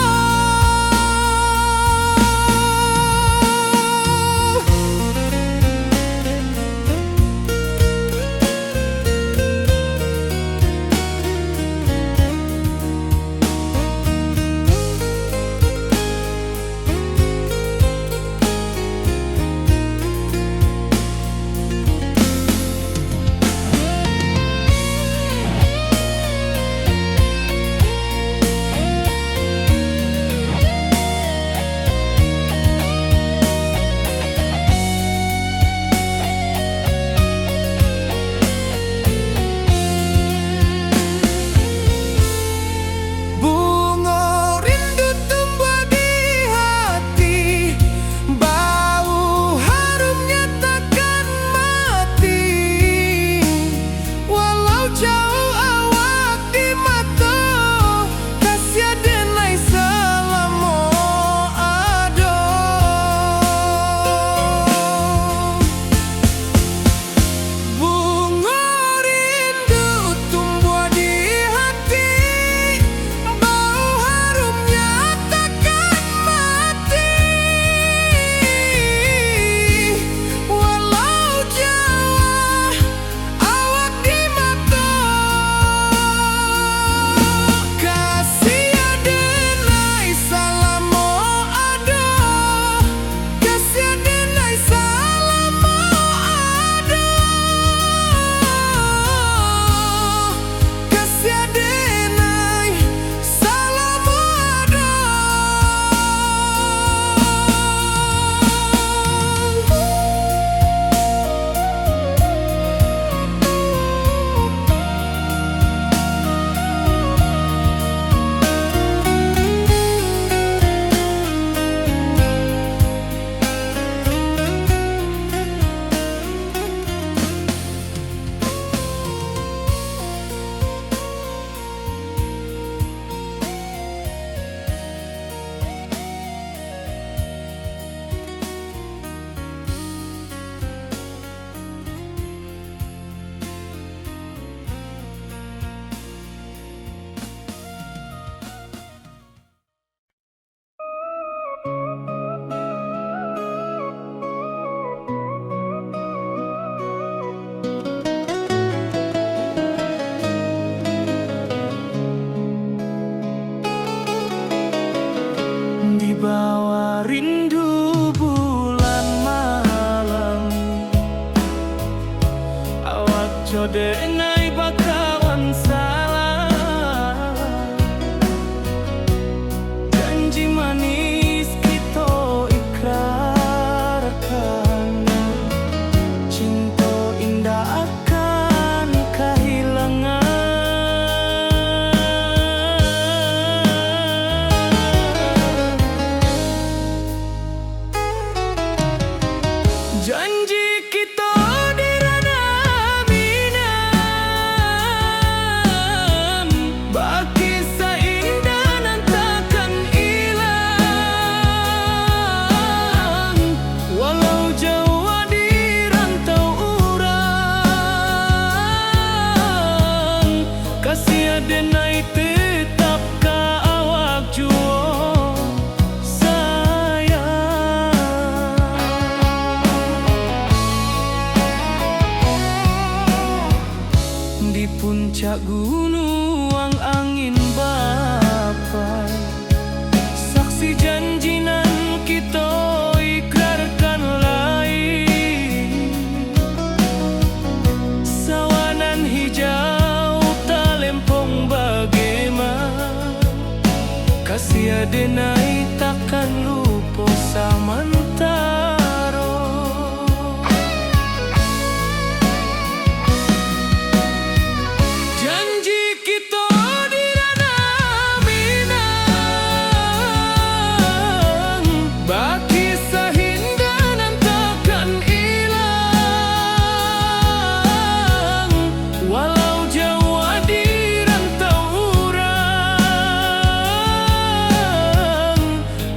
Bunga rindu tumbuh di hati, bau harumnya takkan mati. Walau jauh awak di mata, kasih denai salamo ado. Bunga rindu tumbuh di hati, bau harumnya takkan mati. Walau jauh awak di mata, kasih denai salamo ado, kasih denai salamo ado, kasih denai salamo ado. Di bawah rindu bulan malam, awak codenai bakawan salah. Janji manis kita ikrarkan, cinta indah akan kehilangan. Janji kita di ranah mina, puncak gunung angin bapai, saksi janji nan kita ikrarkan lain. Sawanan hijau talempong bagaimana, kasih adenai takkan lupa samantaro. Janji kita di ranah Minang, baki sahindanan takkan hilang. Walau jauh di rantau urang,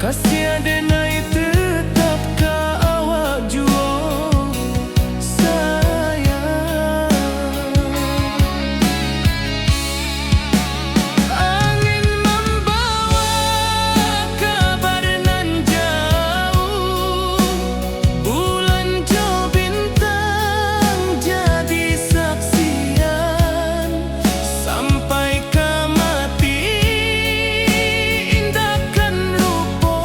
kasih adenai tetap ka awak jua sayang. Angin membawa kabar nan jauh, bulan jo bintang jadi saksian. Sampai ke mati indahkan lupa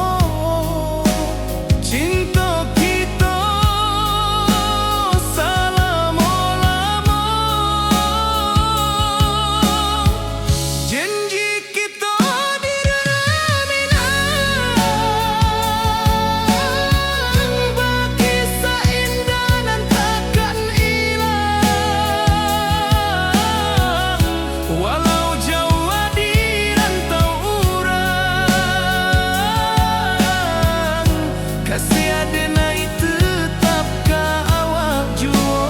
cinta kita selama-lama. Janji kita di ranah Minang, baki seindah nan takkan hilang. Walau jauh di rantau urang, kasih adenai tetap ka awak jua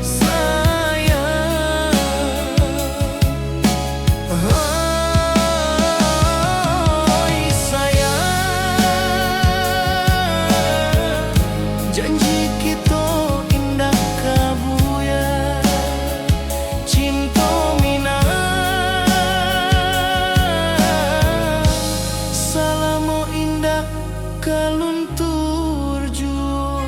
sayang. Oi sayang, janji kita indah kabuya, cinta Minang selama indah kaluntur jua.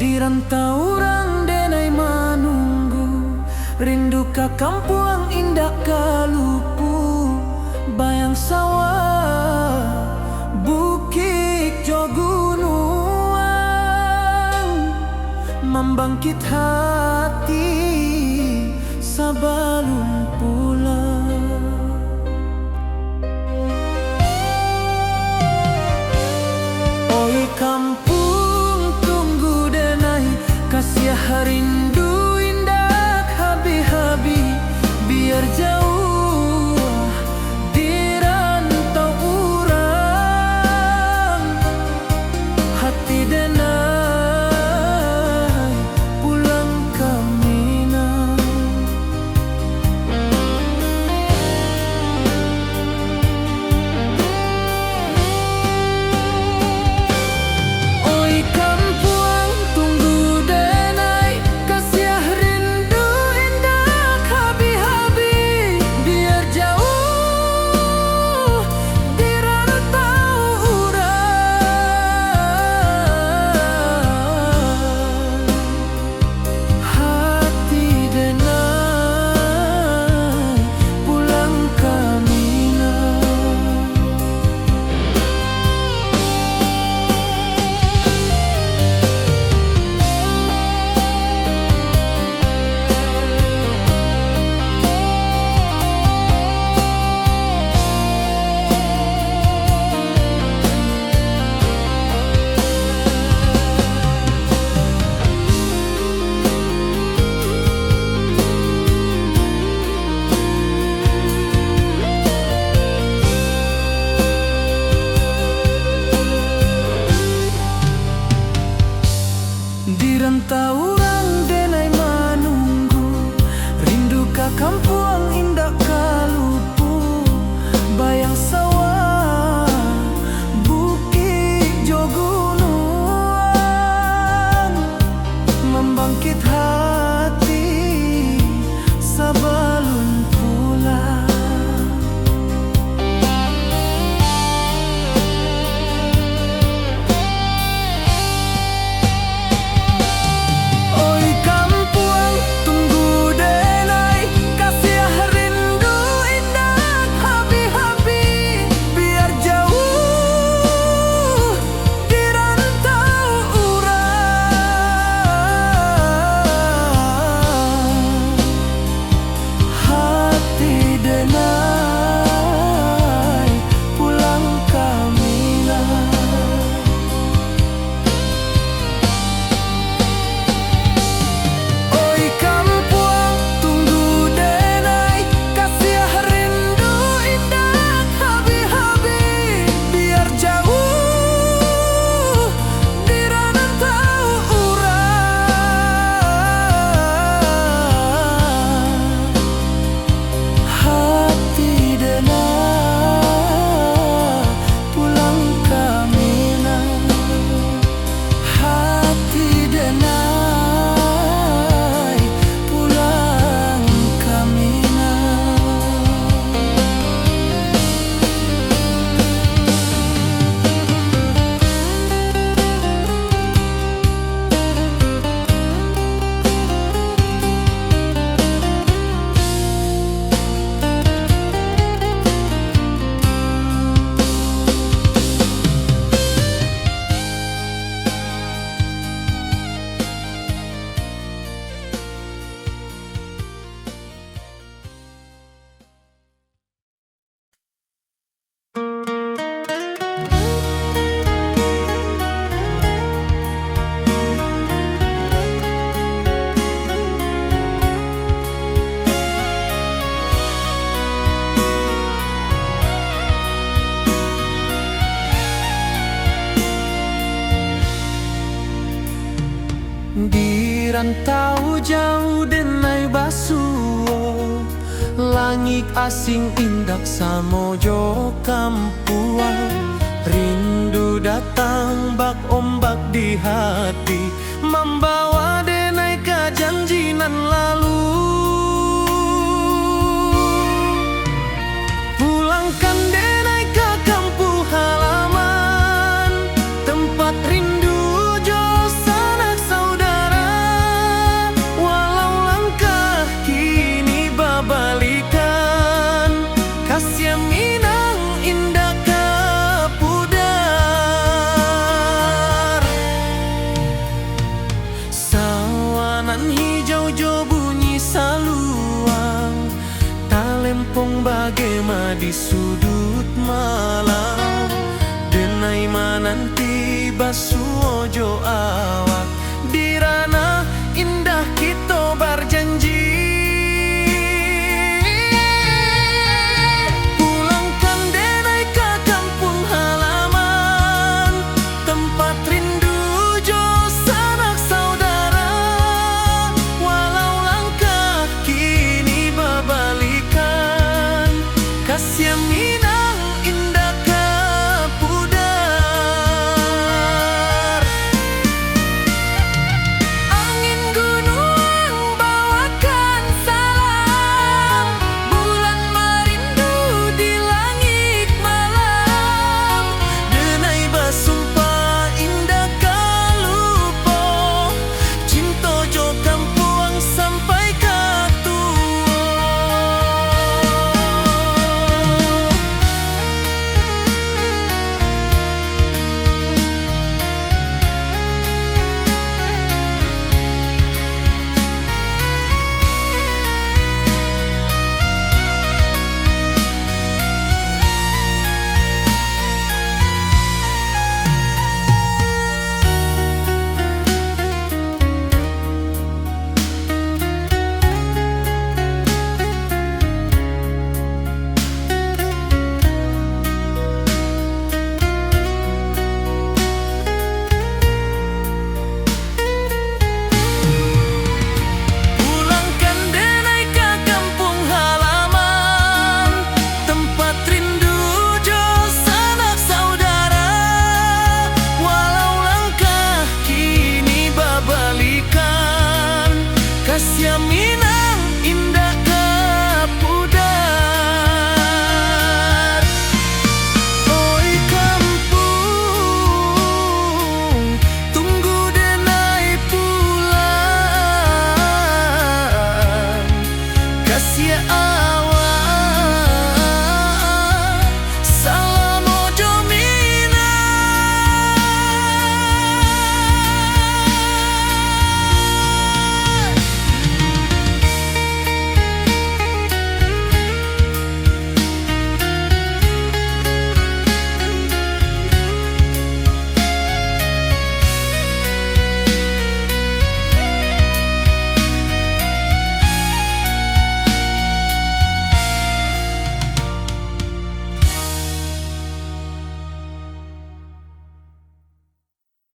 Di rantau urang denai manunggu, rindu ka kampung indah kalupu. Bayang sawah, bukit jo gunung, membangkit hati sabalun pulang. Oi kampung tunggu denai, kasih rindu indah habi-habi. Biar jauh di rantau urang, hati denai pulang ke Minang. rantau jauh denai basuo, langit asing indak samojo kampuang. Rindu datang bak ombak di hati, membawa denai kejanjinan lalu. Pulangkan denai ke kampung halaman, tempat rindu jo sanak saudara. Walau langkah kini babalikan, kasih minang indah ke pudar. Sawanan hijau jo bunyi saluang, talempong bagema di sudut malam. Denai mananti basuojo awak, di ranah indah kita berjanji. Pulangkan denai ke kampung halaman, tempat rindu jo sanak saudara. Walau langkah kini babalikan, kasih minang indah ke pudar. Angin gunung bawakan salam, bulan merindu di langit malam. Denai basumpah indah kalupo, cinta jo kampuang sampai ke tua. Pulangkan denai ke kampung halaman, tempat rindu jo sanak saudara. Walau langkah kini babalikan, kasih minang